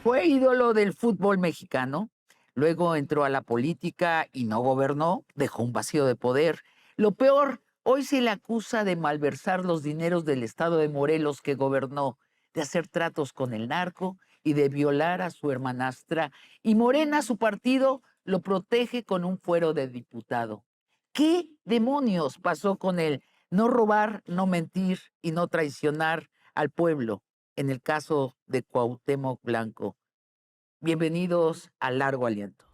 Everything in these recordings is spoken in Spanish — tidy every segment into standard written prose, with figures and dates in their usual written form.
Fue ídolo del fútbol mexicano, luego entró a la política y no gobernó, dejó un vacío de poder. Lo peor, hoy se le acusa de malversar los dineros del estado de Morelos que gobernó, de hacer tratos con el narco y de violar a su hermanastra. Y Morena, su partido, lo protege con un fuero de diputado. ¿Qué demonios pasó con él? No robar, no mentir y no traicionar al pueblo, en el caso de Cuauhtémoc Blanco. Bienvenidos a Largo Aliento.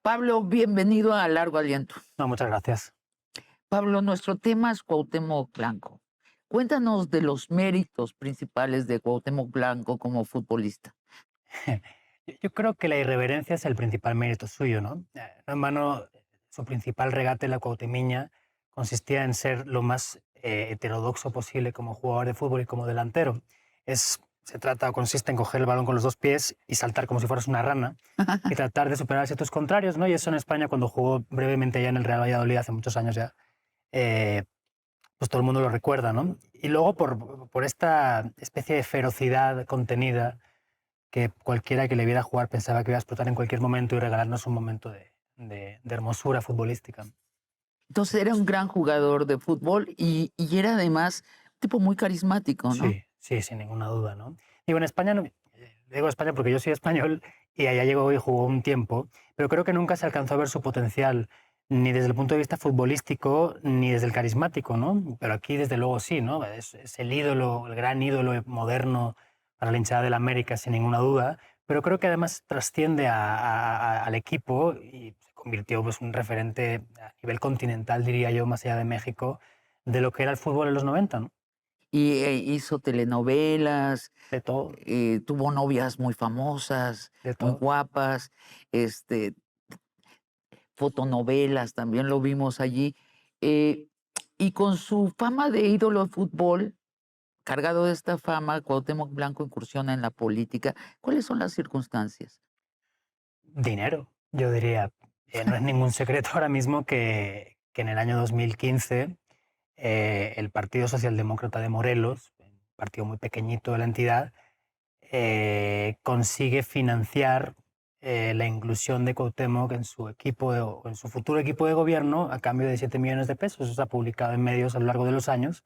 Pablo, bienvenido a Largo Aliento. No, muchas gracias. Pablo, nuestro tema es Cuauhtémoc Blanco. Cuéntanos de los méritos principales de Cuauhtémoc Blanco como futbolista. Yo creo que la irreverencia es el principal mérito suyo, ¿no? No en vano, su principal regate en la Cuauhtemiña consistía en ser lo más heterodoxo posible como jugador de fútbol y como delantero. Consiste en coger el balón con los dos pies y saltar como si fueras una rana y tratar de superar a ciertos contrarios, ¿no? Y eso en España, cuando jugó brevemente ya en el Real Valladolid hace muchos años ya, eh, pues todo el mundo lo recuerda, ¿no? Y luego por esta especie de ferocidad contenida que cualquiera que le viera jugar pensaba que iba a explotar en cualquier momento y regalarnos un momento de hermosura futbolística. Entonces era un gran jugador de fútbol y era además un tipo muy carismático, ¿no? Sí, sí, sin ninguna duda, ¿no? Digo, en España, digo España porque yo soy español y allá llegó y jugó un tiempo, pero creo que nunca se alcanzó a ver su potencial, ni desde el punto de vista futbolístico, ni desde el carismático, ¿no? Pero aquí, desde luego, sí, ¿no? Es el ídolo, el gran ídolo moderno para la hinchada del América, sin ninguna duda, pero creo que además trasciende al equipo y se convirtió pues, en un referente a nivel continental, diría yo, más allá de México, de lo que era el fútbol en los 90, ¿no? Y hizo telenovelas, De todo, tuvo novias muy famosas, de muy todo. guapas, fotonovelas, también lo vimos allí. eh, y con su fama de ídolo de fútbol, cargado de esta fama, Cuauhtémoc Blanco incursiona en la política. ¿Cuáles son las circunstancias? Dinero, yo diría. No es ningún secreto ahora mismo que en el año 2015 el Partido Socialdemócrata de Morelos, un partido muy pequeñito de la entidad, consigue financiar la inclusión de Cuauhtémoc en su equipo o en su futuro equipo de gobierno a cambio de 7 millones de pesos. Eso se ha publicado en medios a lo largo de los años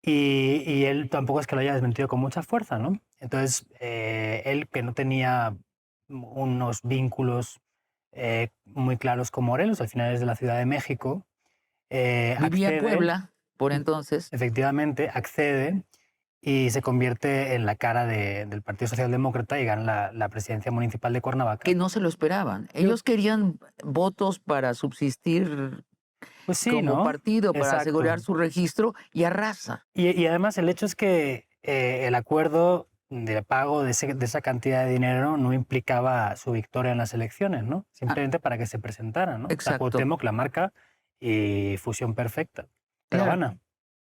y él tampoco es que lo haya desmentido con mucha fuerza, ¿no? Entonces, él que no tenía unos vínculos muy claros con Morelos, al final es de la Ciudad de México, Vivía en accede, Puebla por entonces, efectivamente, accede y se convierte en la cara del Partido Socialdemócrata y gana la presidencia municipal de que Cuernavaca. no se lo esperaban. Yo, Ellos querían votos para subsistir pues sí, como ¿no? partido, para asegurar Exacto. su registro y arrasa. Y además el hecho es que el acuerdo de pago de esa cantidad de dinero no implicaba su victoria en las elecciones, ¿no? Ah, Simplemente para que se presentara, ¿no? O sea, exacto, Cuauhtémoc la marca y fusión perfecta. Pero claro. gana,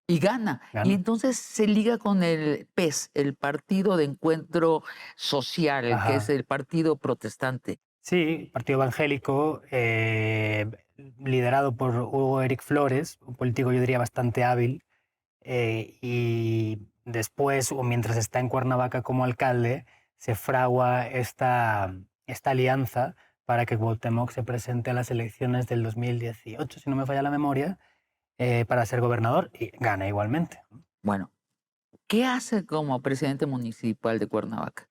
Y gana. Y gana. entonces se liga con el PES, el Partido de Encuentro Social, que es Ajá. el partido protestante. Sí, partido evangélico, liderado por Hugo Eric Flores, un político yo diría bastante hábil, y después, o mientras está en Cuernavaca como alcalde, se fragua esta alianza para que Cuauhtémoc se presente a las elecciones del 2018, si no me falla la memoria, para ser gobernador y gana igualmente. Bueno, ¿qué hace como presidente municipal de Cuernavaca?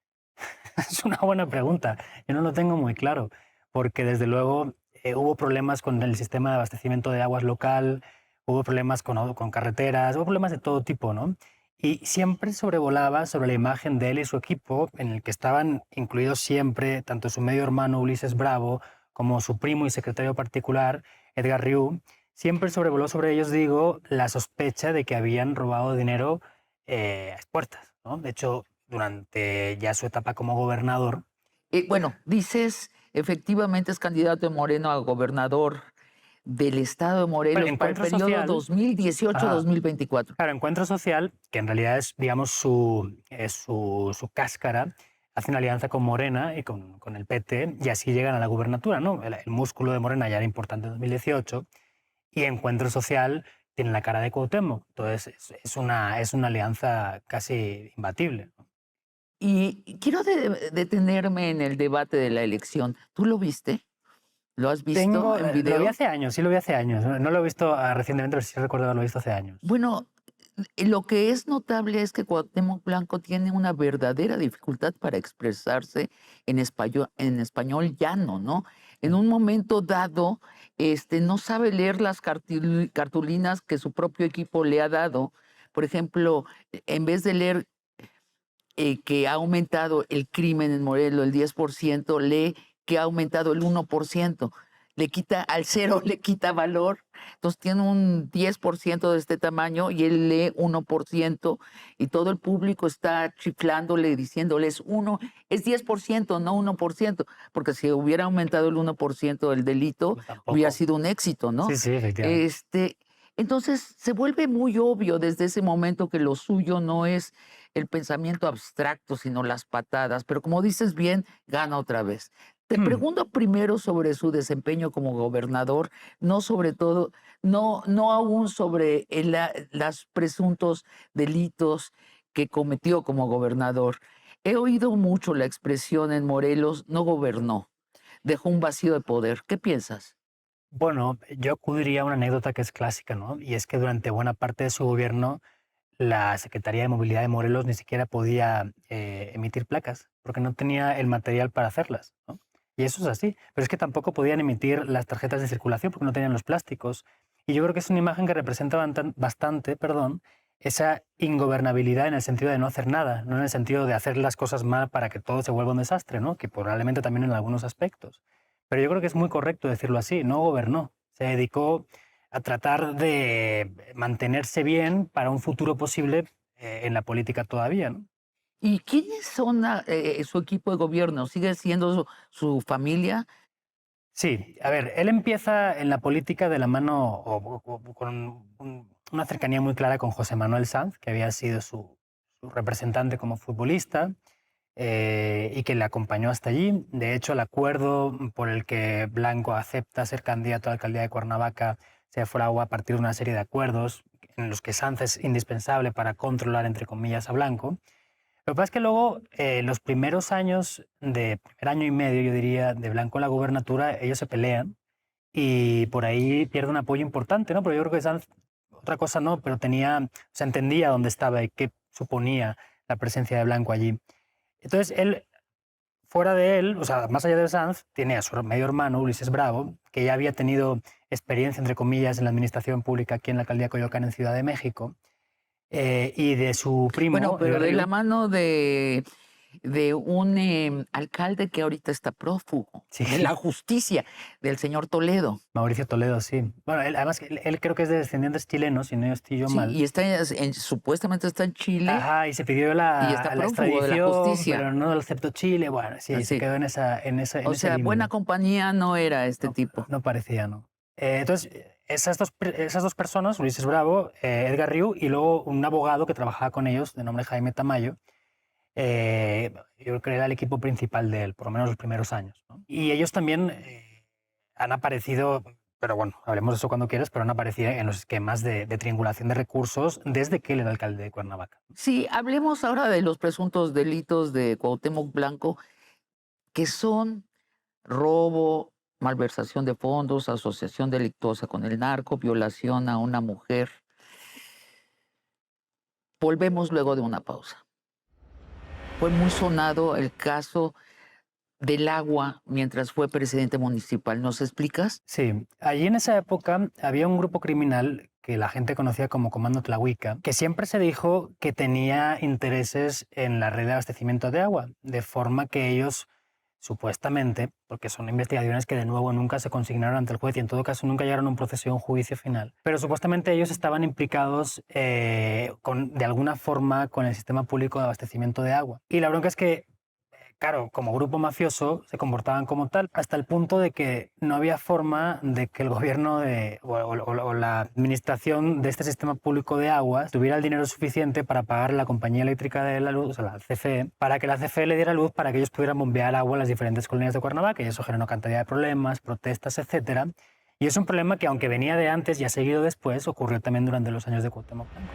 Es una buena pregunta. Yo no lo tengo muy claro, porque desde luego hubo problemas con el sistema de abastecimiento de aguas local, hubo problemas con carreteras, hubo problemas de todo tipo, ¿no? Y siempre sobrevolaba sobre la imagen de él y su equipo, en el que estaban incluidos siempre tanto su medio hermano Ulises Bravo como su primo y secretario particular, Edgar Riu. Siempre sobrevoló sobre ellos, digo, la sospecha de que habían robado dinero a expuertas, ¿no? De hecho, durante ya su etapa como gobernador. Bueno, dices, efectivamente es candidato de Moreno a gobernador del estado de Bueno, Morelos para el Encuentro periodo Social, ajá, 2018-2024. claro, Encuentro Social, que en realidad es, digamos, su cáscara, hace una alianza con Morena y con el PT y así llegan a la gubernatura, ¿no? El músculo de Morena ya era importante en 2018 y Encuentro Social tiene la cara de Cuauhtémoc. Entonces es una alianza casi imbatible, ¿no? Y quiero detenerme en el debate de la elección. ¿Tú lo viste? ¿Lo has visto en Lo vi video? hace años, sí lo vi hace años. No, no lo he visto recientemente, pero sí recuerdo haberlo visto hace años. Bueno, lo que es notable es que Cuauhtémoc Blanco tiene una verdadera dificultad para expresarse en español llano, ¿no? En un momento dado, no sabe leer las cartulinas que su propio equipo le ha dado. Por ejemplo, en vez de leer que ha aumentado el crimen en Morelos el 10%, lee que ha aumentado el 1%. Le quita al cero, le quita valor. Entonces tiene un 10% de este tamaño y él lee 1% y todo el público está chiflándole, diciéndole es 10%, no 1%, porque si hubiera aumentado el 1% del delito, Pues hubiera tampoco. sido un éxito, ¿no? Sí, sí, efectivamente. Este, entonces se vuelve muy obvio desde ese momento que lo suyo no es el pensamiento abstracto, sino las patadas. Pero como dices bien, gana otra vez. Te pregunto primero sobre su desempeño como gobernador, no sobre todo, no aún sobre los presuntos delitos que cometió como gobernador. He oído mucho la expresión en Morelos, no gobernó, dejó un vacío de poder. ¿Qué piensas? Bueno, yo acudiría a una anécdota que es clásica, ¿no? Y es que durante buena parte de su gobierno, la Secretaría de Movilidad de Morelos ni siquiera podía emitir placas, porque no tenía el material para hacerlas, ¿no? Y eso es así. Pero es que tampoco podían emitir las tarjetas de circulación porque no tenían los plásticos. Y yo creo que es una imagen que representa bastante, perdón, esa ingobernabilidad en el sentido de no hacer nada, no en el sentido de hacer las cosas mal para que todo se vuelva un desastre, ¿no? Que probablemente también en algunos aspectos. Pero yo creo que es muy correcto decirlo así, no gobernó, se dedicó a tratar de mantenerse bien para un futuro posible en la política todavía, ¿no? ¿Y quiénes son su equipo de gobierno? ¿Sigue siendo su familia? Sí, a ver, él empieza en la política de la mano o con una cercanía muy clara con José Manuel Sanz, que había sido su representante como futbolista y que le acompañó hasta allí. De hecho, el acuerdo por el que Blanco acepta ser candidato a la alcaldía de Cuernavaca se fragua a partir de una serie de acuerdos en los que Sanz es indispensable para controlar, entre comillas, a Blanco. Lo que pasa es que luego, los primeros años, primer año y medio, yo diría, de Blanco en la gubernatura, ellos se pelean y por ahí pierde un apoyo importante, ¿no? Pero yo creo que Sanz, otra cosa no, pero se entendía dónde estaba y qué suponía la presencia de Blanco allí. Entonces, él, fuera de él, o sea, más allá de Sanz, tiene a su medio hermano, Ulises Bravo, que ya había tenido experiencia, entre comillas, en la administración pública aquí en la alcaldía de Coyoacán, en Ciudad de México, y de su Bueno, primo, pero Edgar de la Riu. mano de un alcalde que ahorita está prófugo Sí, de la justicia, del señor Toledo. Mauricio Toledo, sí. Bueno, además, él creo que es de descendientes chilenos, si no estoy yo Sí, mal. y supuestamente está en Chile Ajá, y se pidió y está la prófugo de la extradición, justicia. pero no lo aceptó Chile. Bueno, sí, se Así. quedó en O ese sea, buena limbo. compañía no era este No, tipo. no parecía, ¿no? Entonces, esas dos personas, Ulises Bravo, Edgar Riu, y luego un abogado que trabajaba con ellos, de nombre Jaime Tamayo, yo creo que era el equipo principal de él, por lo menos los primeros años, ¿no? Y ellos también han aparecido, pero bueno, hablemos de eso cuando quieras, pero han aparecido en los esquemas de triangulación de recursos desde que él era alcalde de Cuernavaca. Sí, hablemos ahora de los presuntos delitos de Cuauhtémoc Blanco, que son robo, malversación de fondos, asociación delictuosa con el narco, violación a una mujer. Volvemos luego de una pausa. Fue muy sonado el caso del agua mientras fue presidente municipal. ¿Nos explicas? Sí, allí en esa época había un grupo criminal que la gente conocía como Comando Tlahuica, que siempre se dijo que tenía intereses en la red de abastecimiento de agua, de forma que ellos supuestamente, porque son investigaciones que de nuevo nunca se consignaron ante el juez y en todo caso nunca llegaron a un proceso y a un juicio final, pero supuestamente ellos estaban implicados de alguna forma con el sistema público de abastecimiento de agua. Y la bronca es que, claro, como grupo mafioso se comportaban como tal, hasta el punto de que no había forma de que el gobierno o la administración de este sistema público de aguas tuviera el dinero suficiente para pagar a la compañía eléctrica de la luz, o sea, la CFE, para que la CFE le diera luz para que ellos pudieran bombear agua en las diferentes colonias de Cuernavaca, y eso generó cantidad de problemas, protestas, etcétera. Y es un problema que, aunque venía de antes y ha seguido después, ocurrió también durante los años de Cuauhtémoc Blanco.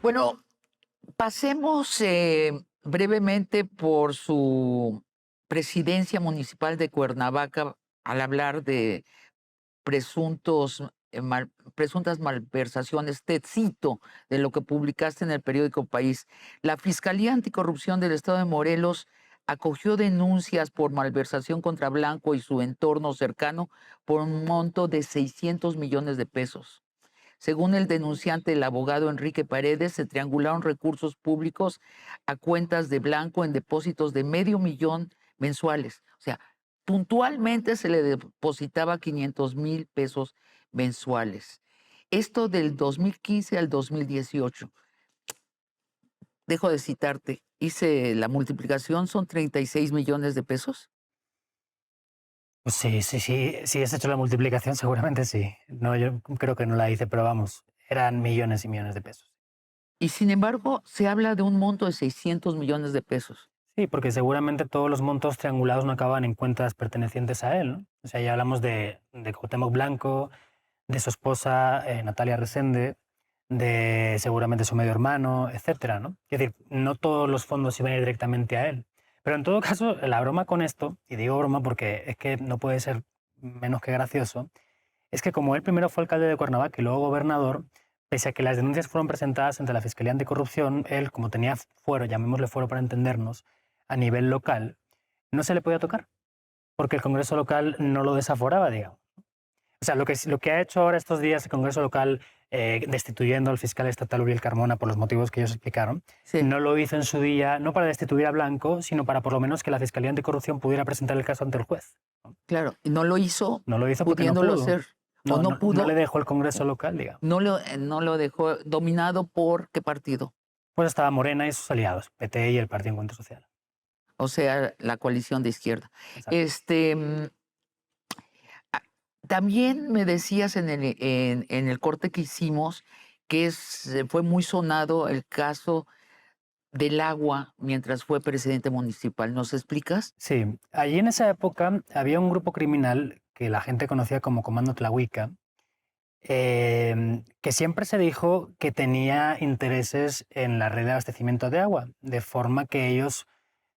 Bueno, pasemos brevemente por su presidencia municipal de Cuernavaca al hablar de presuntas malversaciones. Te cito de lo que publicaste en el periódico País. La Fiscalía Anticorrupción del Estado de Morelos acogió denuncias por malversación contra Blanco y su entorno cercano por un monto de 600 millones de pesos. Según el denunciante, el abogado Enrique Paredes, se triangularon recursos públicos a cuentas de Blanco en depósitos de $500,000 mensuales. O sea, puntualmente se le depositaba 500,000 pesos mensuales. Esto del 2015 al 2018. Dejo de citarte. Hice la multiplicación, son 36 millones de pesos. Pues sí, has hecho la multiplicación, seguramente sí. No, yo creo que no la hice, pero vamos, eran millones y millones de pesos. Y sin embargo, se habla de un monto de 600 millones de pesos. Sí, porque seguramente todos los montos triangulados no acaban en cuentas pertenecientes a él, ¿no? O sea, ya hablamos de Cuauhtémoc Blanco, de su esposa Natalia Resende, de seguramente su medio hermano, etcétera, ¿no? Es decir, no todos los fondos iban a ir directamente a él. Pero en todo caso, la broma con esto, y digo broma porque es que no puede ser menos que gracioso, es que como él primero fue alcalde de Cuernavaca y luego gobernador, pese a que las denuncias fueron presentadas ante la Fiscalía Anticorrupción, él, como tenía fuero, llamémosle fuero para entendernos, a nivel local, no se le podía tocar, porque el Congreso local no lo desaforaba, digamos. O sea, lo que ha hecho ahora estos días el Congreso local, destituyendo al fiscal estatal Uriel Carmona por los motivos que ellos explicaron, Sí. no lo hizo en su día, no para destituir a Blanco, sino para por lo menos que la Fiscalía Anticorrupción pudiera presentar el caso ante el juez. Claro, y no lo hizo, No lo hizo porque no pudiéndolo pudo. hacer. O No, no no, pudo, no le dejó el Congreso local, digamos. no lo dejó dominado por ¿qué partido? Pues estaba Morena y sus aliados, PT y el Partido Encuentro Social. O sea, la coalición de izquierda. Exacto. También me decías en el corte que hicimos que fue muy sonado el caso del agua mientras fue presidente municipal. ¿Nos explicas? Sí, allí en esa época había un grupo criminal que la gente conocía como Comando Tlahuica, que siempre se dijo que tenía intereses en la red de abastecimiento de agua, de forma que ellos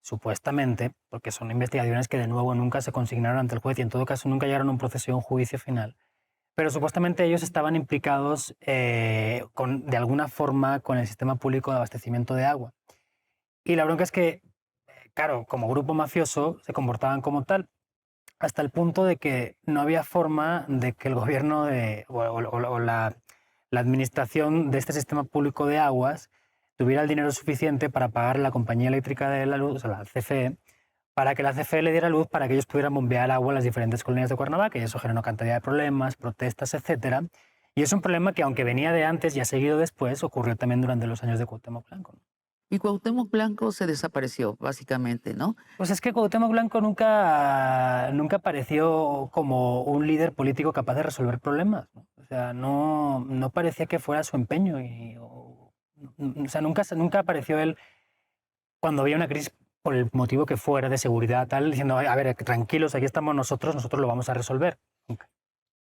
supuestamente, porque son investigaciones que de nuevo nunca se consignaron ante el juez y en todo caso nunca llegaron a un proceso y a un juicio final, pero supuestamente ellos estaban implicados de alguna forma con el sistema público de abastecimiento de agua. Y la bronca es que, claro, como grupo mafioso se comportaban como tal, hasta el punto de que no había forma de que el gobierno o la administración de este sistema público de aguas tuviera el dinero suficiente para pagar a la compañía eléctrica de la luz, o sea, la CFE, para que la CFE le diera luz para que ellos pudieran bombear agua en las diferentes colonias de Cuernavaca, y eso generó cantidad de problemas, protestas, etcétera. Y es un problema que, aunque venía de antes y ha seguido después, ocurrió también durante los años de Cuauhtémoc Blanco. Y Cuauhtémoc Blanco se desapareció, básicamente, ¿no? Pues es que Cuauhtémoc Blanco nunca apareció como un líder político capaz de resolver problemas, ¿no? O sea, no parecía que fuera su empeño. O sea, nunca apareció él cuando había una crisis por el motivo que fuera, de seguridad, tal, diciendo, a ver, tranquilos, aquí estamos nosotros lo vamos a resolver. Nunca.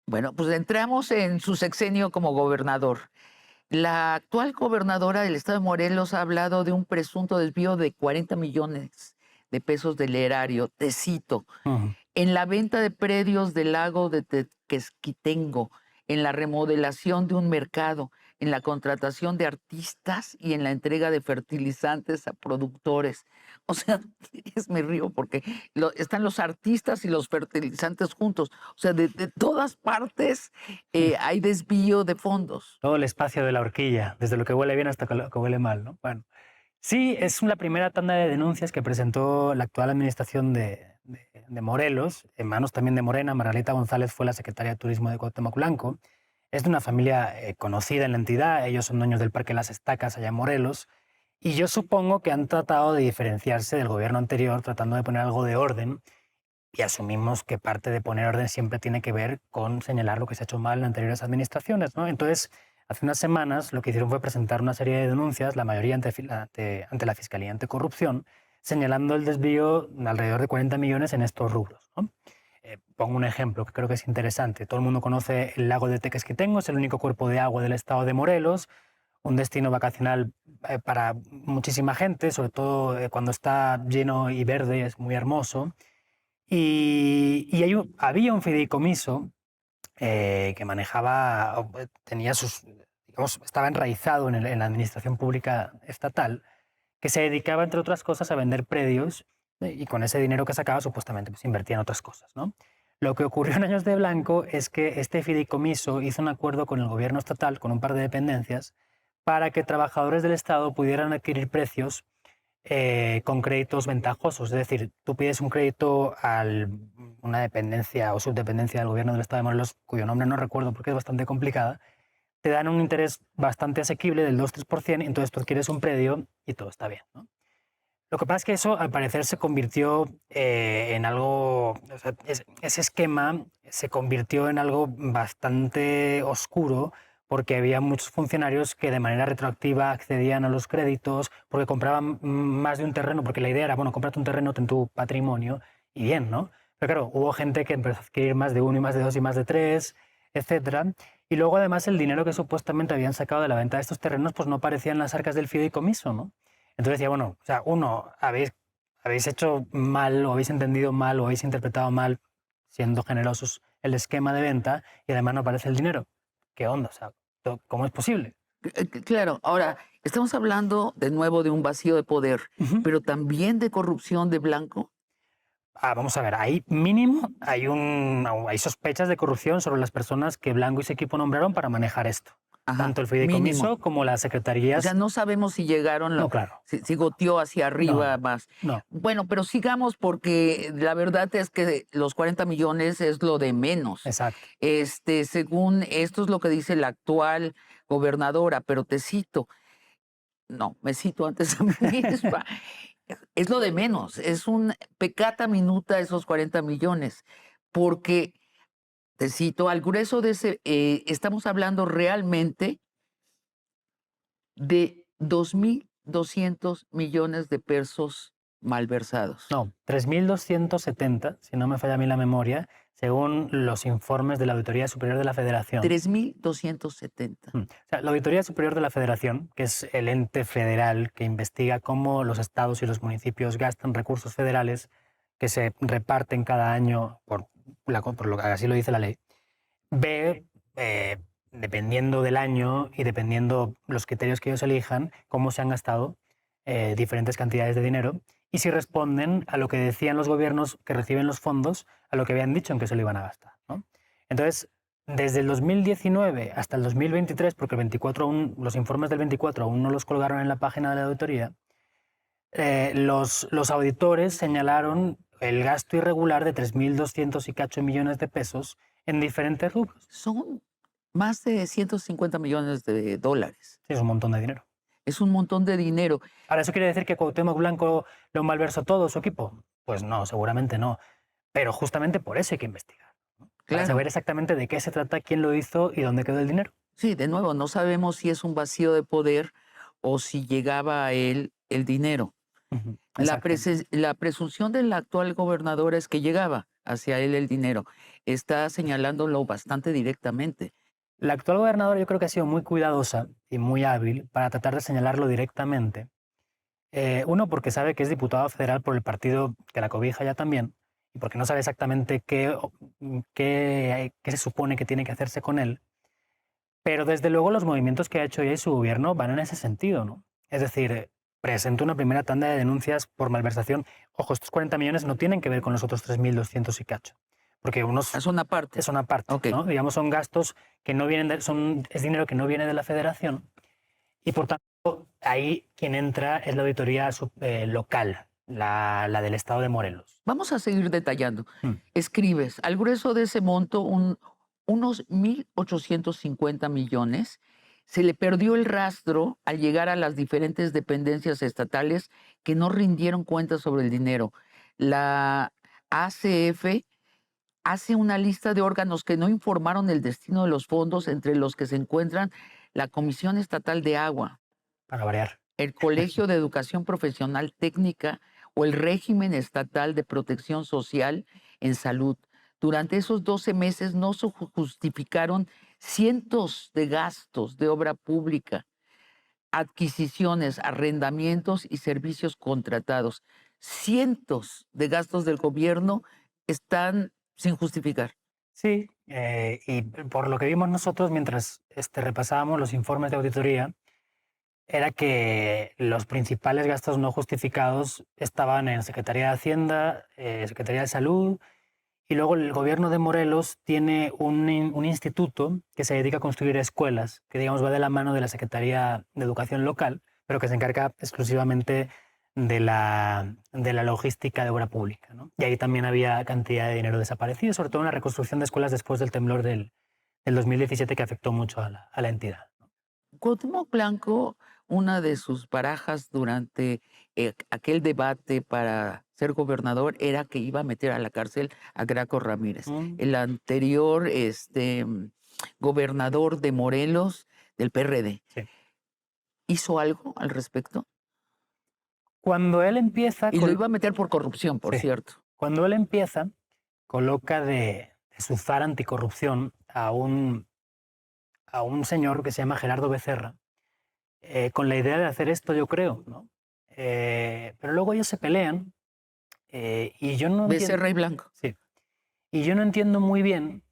Bueno, pues entramos en su sexenio como gobernador. La actual gobernadora del estado de Morelos ha hablado de un presunto desvío de 40 millones de pesos del erario, te cito, en la venta de predios del lago de Tequesquitengo, en la remodelación de un mercado, en la contratación de artistas y en la entrega de fertilizantes a productores. O sea, me río porque están los artistas y los fertilizantes juntos. O sea, de todas partes hay desvío de fondos. Todo el espacio de la horquilla, desde lo que huele bien hasta lo que huele mal, ¿no? Bueno, sí, es la primera tanda de denuncias que presentó la actual administración de Morelos, en manos también de Morena. Margarita González fue la secretaria de Turismo de Cuauhtémoc Blanco. Es de una familia conocida en la entidad, ellos son dueños del Parque Las Estacas allá en Morelos, y yo supongo que han tratado de diferenciarse del gobierno anterior, tratando de poner algo de orden, y asumimos que parte de poner orden siempre tiene que ver con señalar lo que se ha hecho mal en anteriores administraciones, ¿no? Entonces, hace unas semanas lo que hicieron fue presentar una serie de denuncias, la mayoría ante la Fiscalía Anticorrupción, señalando el desvío de alrededor de 40 millones en estos rubros, ¿no? Pongo un ejemplo que creo que es interesante. Todo el mundo conoce el lago de Tequesquitengo, es el único cuerpo de agua del estado de Morelos, un destino vacacional para muchísima gente, sobre todo cuando está lleno y verde, es muy hermoso. Y había un fideicomiso que manejaba, tenía sus, digamos, estaba enraizado en la administración pública estatal, que se dedicaba, entre otras cosas, a vender predios y con ese dinero que sacaba, supuestamente, pues invertía en otras cosas, ¿no? Lo que ocurrió en Años de Blanco es que este fideicomiso hizo un acuerdo con el gobierno estatal, con un par de dependencias, para que trabajadores del Estado pudieran adquirir precios con créditos ventajosos. Es decir, tú pides un crédito a una dependencia o subdependencia del gobierno del Estado de Morelos, cuyo nombre no recuerdo porque es bastante complicada, te dan un interés bastante asequible del 2-3%, entonces tú adquieres un predio y todo está bien, ¿no? Lo que pasa es que eso, al parecer, se convirtió en algo, o sea, ese esquema se convirtió en algo bastante oscuro, porque había muchos funcionarios que de manera retroactiva accedían a los créditos porque compraban más de un terreno, porque la idea era, bueno, cómprate un terreno en tu patrimonio y bien, ¿no? Pero claro, hubo gente que empezó a adquirir más de uno y más de dos y más de tres, etcétera. Y luego, además, el dinero que supuestamente habían sacado de la venta de estos terrenos, pues no aparecía en las arcas del fideicomiso, ¿no? Entonces decía, bueno, o sea, uno, habéis hecho mal o habéis entendido mal o habéis interpretado mal, siendo generosos, el esquema de venta y además no aparece el dinero. ¿Qué onda? O sea, ¿cómo es posible? Claro, ahora estamos hablando de nuevo de un vacío de poder, pero también de corrupción de Blanco. Vamos a ver, ahí mínimo hay sospechas de corrupción sobre las personas que Blanco y su equipo nombraron para manejar esto. Ajá, Tanto el fideicomiso mínimo. como las O secretarías. sea, no sabemos si llegaron, No, claro. si goteó hacia arriba No, más. no. Bueno, pero sigamos porque la verdad es que los 40 millones es lo de menos. Exacto. Según esto es lo que dice la actual gobernadora, pero te cito, no, me cito antes a mí misma. Es lo de menos, es un peccata minuta esos 40 millones, porque, te cito, al grueso de ese, estamos hablando realmente de 2.200 millones de pesos malversados. No, 3.270, si no me falla a mí la memoria, según los informes de la Auditoría Superior de la Federación. 3.270. O sea, la Auditoría Superior de la Federación, que es el ente federal que investiga cómo los estados y los municipios gastan recursos federales que se reparten cada año por lo que así lo dice la ley, ve, dependiendo del año y dependiendo los criterios que ellos elijan, cómo se han gastado diferentes cantidades de dinero y si responden a lo que decían los gobiernos que reciben los fondos, a lo que habían dicho en que se lo iban a gastar, ¿no? Entonces, desde el 2019 hasta el 2023, porque el 24 los informes del 24 aún no los colgaron en la página de la auditoría, los auditores señalaron el gasto irregular de 3.200 y cacho millones de pesos en diferentes rubros. Son más de 150 millones de dólares. Sí, es un montón de dinero. Es un montón de dinero. Ahora, ¿eso quiere decir que Cuauhtémoc Blanco lo malversó todo su equipo? Pues no, seguramente no. Pero justamente por eso hay que investigar, ¿no? Para saber exactamente de qué se trata, quién lo hizo y dónde quedó el dinero. Sí, de nuevo, no sabemos si es un vacío de poder o si llegaba a él el dinero. La presunción de la actual gobernadora es que llegaba hacia él el dinero. Está señalándolo bastante directamente. La actual gobernadora yo creo que ha sido muy cuidadosa y muy hábil para tratar de señalarlo directamente. Uno, porque sabe que es diputado federal por el partido que la cobija ya también, y porque no sabe exactamente qué se supone que tiene que hacerse con él. Pero desde luego los movimientos que ha hecho ella y su gobierno van en ese sentido, ¿no? Es decir, presentó una primera tanda de denuncias por malversación. Ojo, estos 40 millones no tienen que ver con los otros 3.200 y cacho, porque unos Es una parte. es una parte, Ok. ¿no? Digamos, son gastos que no vienen es dinero que no viene de la federación y por tanto ahí quien entra es la auditoría local, la del estado de Morelos. Vamos a seguir detallando. Mm. Escribes, al grueso de ese monto, unos 1.850 millones, se le perdió el rastro al llegar a las diferentes dependencias estatales que no rindieron cuentas sobre el dinero. La ACF hace una lista de órganos que no informaron el destino de los fondos, entre los que se encuentran la Comisión Estatal de Agua, Para variar. el Colegio de Educación Profesional Técnica o el Régimen Estatal de Protección Social en Salud. Durante esos 12 meses no se justificaron cientos de gastos de obra pública, adquisiciones, arrendamientos y servicios contratados. Cientos de gastos del gobierno están sin justificar. Sí, y por lo que vimos nosotros mientras repasábamos los informes de auditoría, era que los principales gastos no justificados estaban en Secretaría de Hacienda, Secretaría de Salud, y luego el gobierno de Morelos tiene un instituto que se dedica a construir escuelas, que digamos va de la mano de la Secretaría de Educación local, pero que se encarga exclusivamente de la logística de obra pública, ¿no? Y ahí también había cantidad de dinero desaparecido, sobre todo en la reconstrucción de escuelas después del temblor del 2017 que afectó mucho a la entidad. Cuauhtémoc Blanco, una de sus barajas durante aquel debate para ser gobernador era que iba a meter a la cárcel a Graco Ramírez, el anterior gobernador de Morelos del PRD. Sí. ¿Hizo algo al respecto? Cuando él empieza... Y lo iba a meter por corrupción, por Sí. cierto. Cuando él empieza, coloca de su zar anticorrupción a un señor que se llama Gerardo Becerra, con la idea de hacer esto, yo creo, ¿no? Pero luego ellos se pelean y yo no entiendo... Becerra y Blanco. Sí. Y yo no entiendo muy bien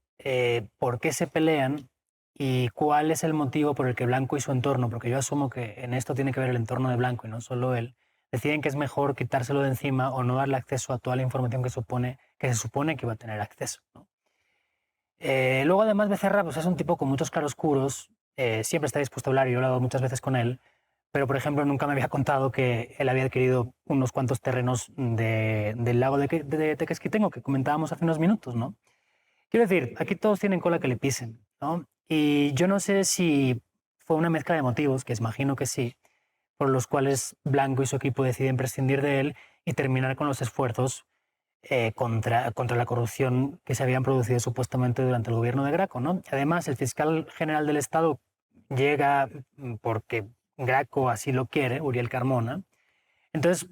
por qué se pelean y cuál es el motivo por el que Blanco y su entorno, porque yo asumo que en esto tiene que ver el entorno de Blanco y no solo él, deciden que es mejor quitárselo de encima o no darle acceso a toda la información que se supone que va a tener acceso, ¿no? Luego, además, Becerra pues, es un tipo con muchos claroscuros, siempre está dispuesto a hablar y yo he hablado muchas veces con él, pero, por ejemplo, nunca me había contado que él había adquirido unos cuantos terrenos del lago de Tequesquitengo que comentábamos hace unos minutos, ¿no? Quiero decir, aquí todos tienen cola que le pisen, ¿no? Y yo no sé si fue una mezcla de motivos, que imagino que sí, por los cuales Blanco y su equipo deciden prescindir de él y terminar con los esfuerzos contra la corrupción que se habían producido supuestamente durante el gobierno de Graco, ¿no? Además, el fiscal general del Estado llega porque Graco así lo quiere, Uriel Carmona. Entonces,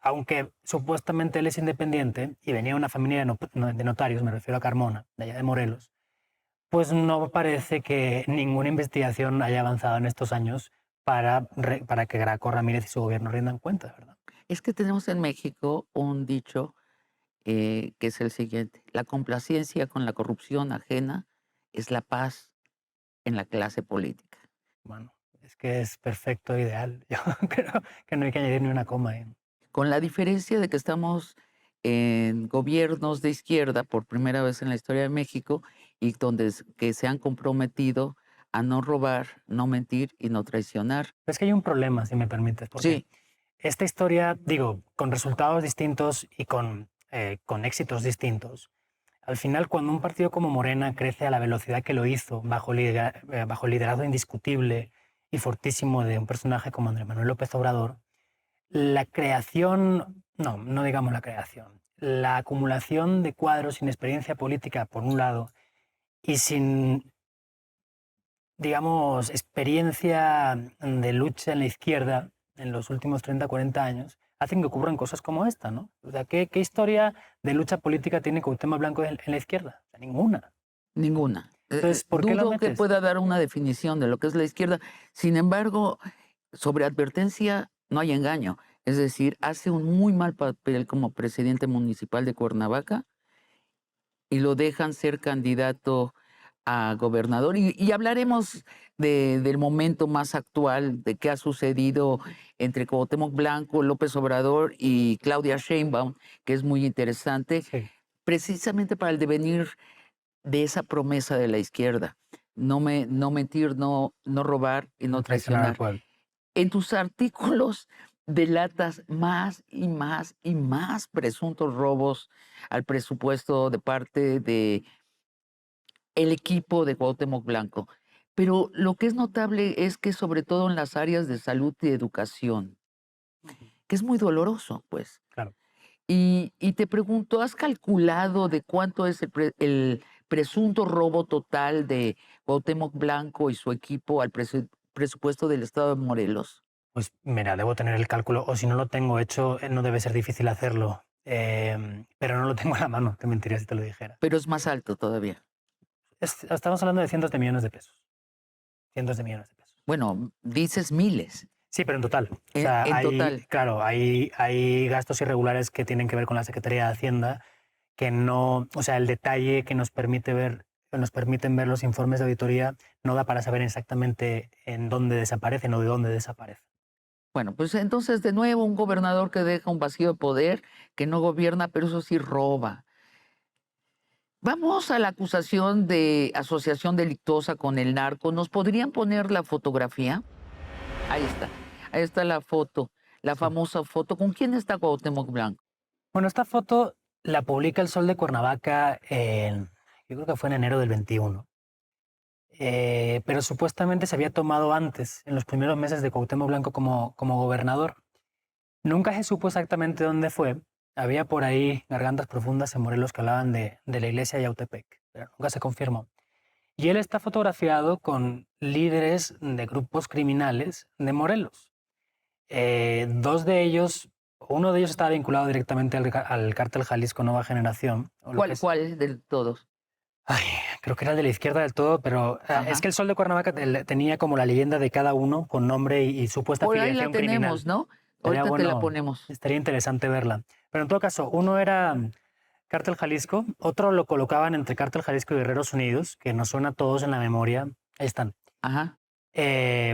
aunque supuestamente él es independiente y venía de una familia de notarios, me refiero a Carmona, de allá de Morelos, pues no parece que ninguna investigación haya avanzado en estos años para que Graco Ramírez y su gobierno rindan cuentas, ¿verdad? Es que tenemos en México un dicho que es el siguiente: la complacencia con la corrupción ajena es la paz en la clase política. Bueno, es que es perfecto, ideal. Yo creo que no hay que añadir ni una coma ahí. Con la diferencia de que estamos en gobiernos de izquierda por primera vez en la historia de México y que se han comprometido a no robar, no mentir y no traicionar. Es que hay un problema, si me permites, porque Sí, esta historia, digo, con resultados distintos y con éxitos distintos, al final cuando un partido como Morena crece a la velocidad que lo hizo, bajo liderazgo indiscutible y fortísimo de un personaje como Andrés Manuel López Obrador, la creación, no digamos la creación, la acumulación de cuadros sin experiencia política, por un lado, y sin, digamos, experiencia de lucha en la izquierda en los últimos 30, 40 años, hacen que ocurran cosas como esta, ¿no? O sea, ¿qué historia de lucha política tiene Cuauhtémoc Blanco en la izquierda? O sea, ninguna. ninguna. Entonces, ¿por qué lo Dudo que metes? pueda dar una definición de lo que es la izquierda. Sin embargo, sobre advertencia no hay engaño. Es decir, hace un muy mal papel como presidente municipal de Cuernavaca y lo dejan ser candidato a gobernador y hablaremos del momento más actual, de qué ha sucedido entre Cuauhtémoc Blanco, López Obrador y Claudia Sheinbaum, que es muy interesante, Sí, precisamente para el devenir de esa promesa de la izquierda. No mentir, no robar y no no traicionar al traicionar. pueblo. En tus artículos delatas más y más y más presuntos robos al presupuesto de parte de el equipo de Cuauhtémoc Blanco. Pero lo que es notable es que sobre todo en las áreas de salud y educación, Ujú. que es muy doloroso, pues. Claro. Y te pregunto, ¿has calculado de cuánto es el presunto robo total de Cuauhtémoc Blanco y su equipo al presupuesto del estado de Morelos? Pues mira, debo tener el cálculo, o si no lo tengo hecho, no debe ser difícil hacerlo, pero no lo tengo a la mano, te mentiría si te lo dijera. Pero es más alto todavía. Estamos hablando de cientos de millones de pesos, cientos de millones de pesos. Bueno, dices miles Sí, pero en total. O sea, en hay, total. claro, hay gastos irregulares que tienen que ver con la Secretaría de Hacienda, que no, o sea, el detalle que nos permite ver, que nos permiten ver los informes de auditoría no da para saber exactamente en dónde desaparecen o de dónde desaparecen. Bueno, pues entonces de nuevo un gobernador que deja un vacío de poder, que no gobierna, pero eso sí roba. Vamos a la acusación de asociación delictuosa con el narco. ¿Nos podrían poner la fotografía? Ahí está. Ahí está la foto, la Sí. famosa foto. ¿Con quién está Cuauhtémoc Blanco? Bueno, esta foto la publica El Sol de Cuernavaca yo creo que fue en enero del 21. Pero supuestamente se había tomado antes, en los primeros meses de Cuauhtémoc Blanco como gobernador. Nunca se supo exactamente dónde fue. Había por ahí gargantas profundas en Morelos que hablaban de la iglesia de Yautepec, pero nunca se confirmó. Y él está fotografiado con líderes de grupos criminales de Morelos. Dos de ellos, uno de ellos estaba vinculado directamente al cártel Jalisco Nueva Generación, o lo que es, ¿Cuál de todos? ay, creo que era de la izquierda del todo, pero es Ajá. que el Sol de Cuernavaca tenía como la leyenda de cada uno con nombre y supuesta Por ahí la afiliación criminal. tenemos, ¿no? Estaría Ahorita te la bueno, ponemos. estaría interesante verla. Pero en todo caso, uno era Cártel Jalisco, otro lo colocaban entre Cártel Jalisco y Guerreros Unidos, que nos suena a todos en la memoria. Ahí están. Ajá.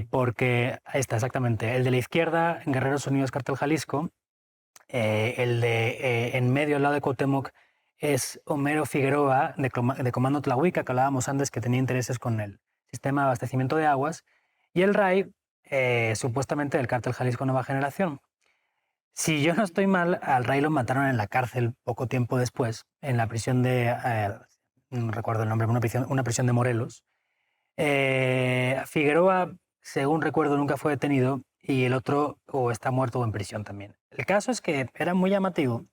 Porque ahí está exactamente. El de la izquierda, en Guerreros Unidos, Cártel Jalisco. El de en medio, al lado de Cuauhtémoc, es Homero Figueroa, de Comando Tlahuica, que hablábamos antes, que tenía intereses con el sistema de abastecimiento de aguas. Y el RAI, supuestamente del Cártel Jalisco Nueva Generación. Si yo no estoy mal, al Ray lo mataron en la cárcel poco tiempo después, en la prisión no recuerdo el nombre, una prisión de Morelos. Figueroa, según recuerdo, nunca fue detenido y el otro o está muerto o en prisión también. El caso es que era muy llamativo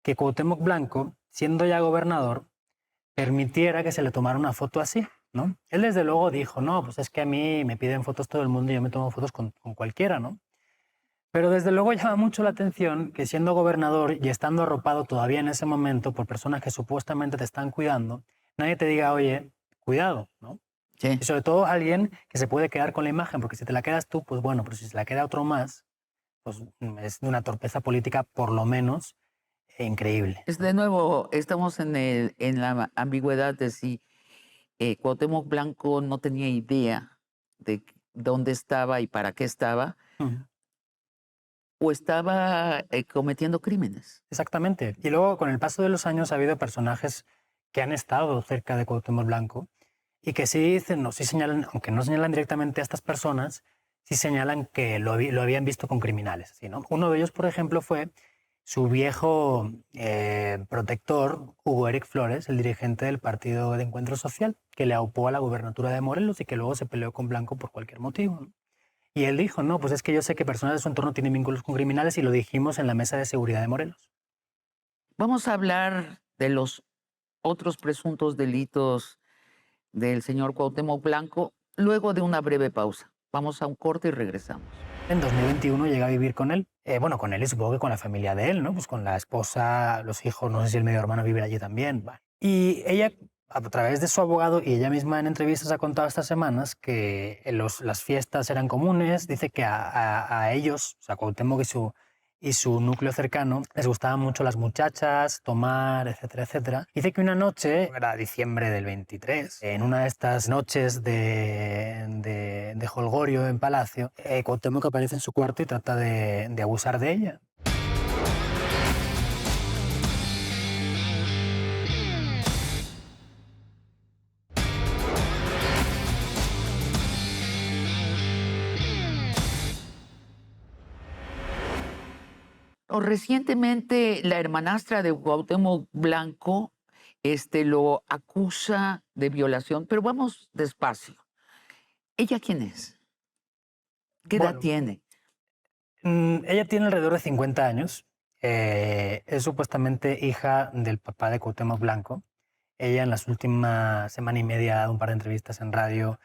que Cuauhtémoc Blanco, siendo ya gobernador, permitiera que se le tomara una foto así, ¿no? Él desde luego dijo, no, pues es que a mí me piden fotos todo el mundo y yo me tomo fotos con cualquiera, ¿no? Pero desde luego llama mucho la atención que siendo gobernador y estando arropado todavía en ese momento por personas que supuestamente te están cuidando, nadie te diga, oye, cuidado, ¿no? Sí. Y sobre todo alguien que se puede quedar con la imagen, porque si te la quedas tú, pues bueno, pero si se la queda otro más, pues es de una torpeza política por lo menos increíble, Es ¿no? de nuevo, estamos en la ambigüedad de si Cuauhtémoc Blanco no tenía idea de dónde estaba y para qué estaba, Ujú. o estaba cometiendo crímenes. Exactamente. Y luego, con el paso de los años, ha habido personajes que han estado cerca de Cuauhtémoc Blanco y que sí dicen, no, sí señalan, aunque no señalan directamente a estas personas, sí señalan que lo habían visto con criminales. ¿Sí, no? Uno de ellos, por ejemplo, fue su viejo protector, Hugo Eric Flores, el dirigente del Partido de Encuentro Social, que le aupó a la gubernatura de Morelos y que luego se peleó con Blanco por cualquier motivo, ¿no? Y él dijo, no, pues es que yo sé que personas de su entorno tienen vínculos con criminales y lo dijimos en la mesa de seguridad de Morelos. Vamos a hablar de los otros presuntos delitos del señor Cuauhtémoc Blanco luego de una breve pausa. Vamos a un corte y regresamos. En 2021 llega a vivir con él, bueno, con él y supongo que con la familia de él, ¿no? Pues con la esposa, los hijos, no sé si el medio hermano vive allí también. Va. Y ella, a través de su abogado y ella misma en entrevistas ha contado estas semanas que las fiestas eran comunes, dice que a ellos, o sea, Cuauhtémoc y su núcleo cercano les gustaban mucho las muchachas, tomar, etcétera, etcétera. Dice que una noche, era diciembre del 23, en una de estas noches de jolgorio en Palacio, Cuauhtémoc aparece en su cuarto y trata de abusar de ella. O recientemente la hermanastra de Cuauhtémoc Blanco, lo acusa de violación, pero vamos despacio. ¿Ella quién es? ¿Qué edad Bueno, tiene? Ella tiene alrededor de 50 años. Es supuestamente hija del papá de Cuauhtémoc Blanco. Ella en las últimas semana y media ha dado un par de entrevistas en radio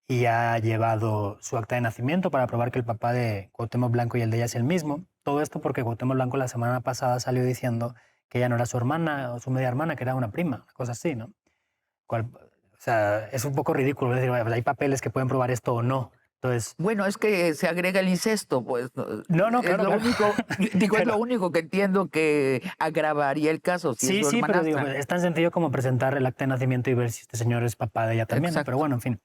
y ha llevado su acta de nacimiento para probar que el papá de Cuauhtémoc Blanco y el de ella es el mismo. Todo esto porque Cuauhtémoc Blanco la semana pasada salió diciendo que ella no era su hermana o su media hermana, que era una prima, una cosa así, ¿no? O sea, es un poco ridículo decir, "Vaya, pues hay papeles que pueden probar esto o no". Entonces, Bueno, es que se agrega el incesto, pues. no, Es claro, lo claro. único, digo, es lo Pero, único que entiendo que agravaría el caso, si es sí, su sí, pero digo, hermanastra. es tan sencillo como presentar el acta de nacimiento y ver si este señor es papá de ella también, ¿no? Pero Exacto. bueno, en fin.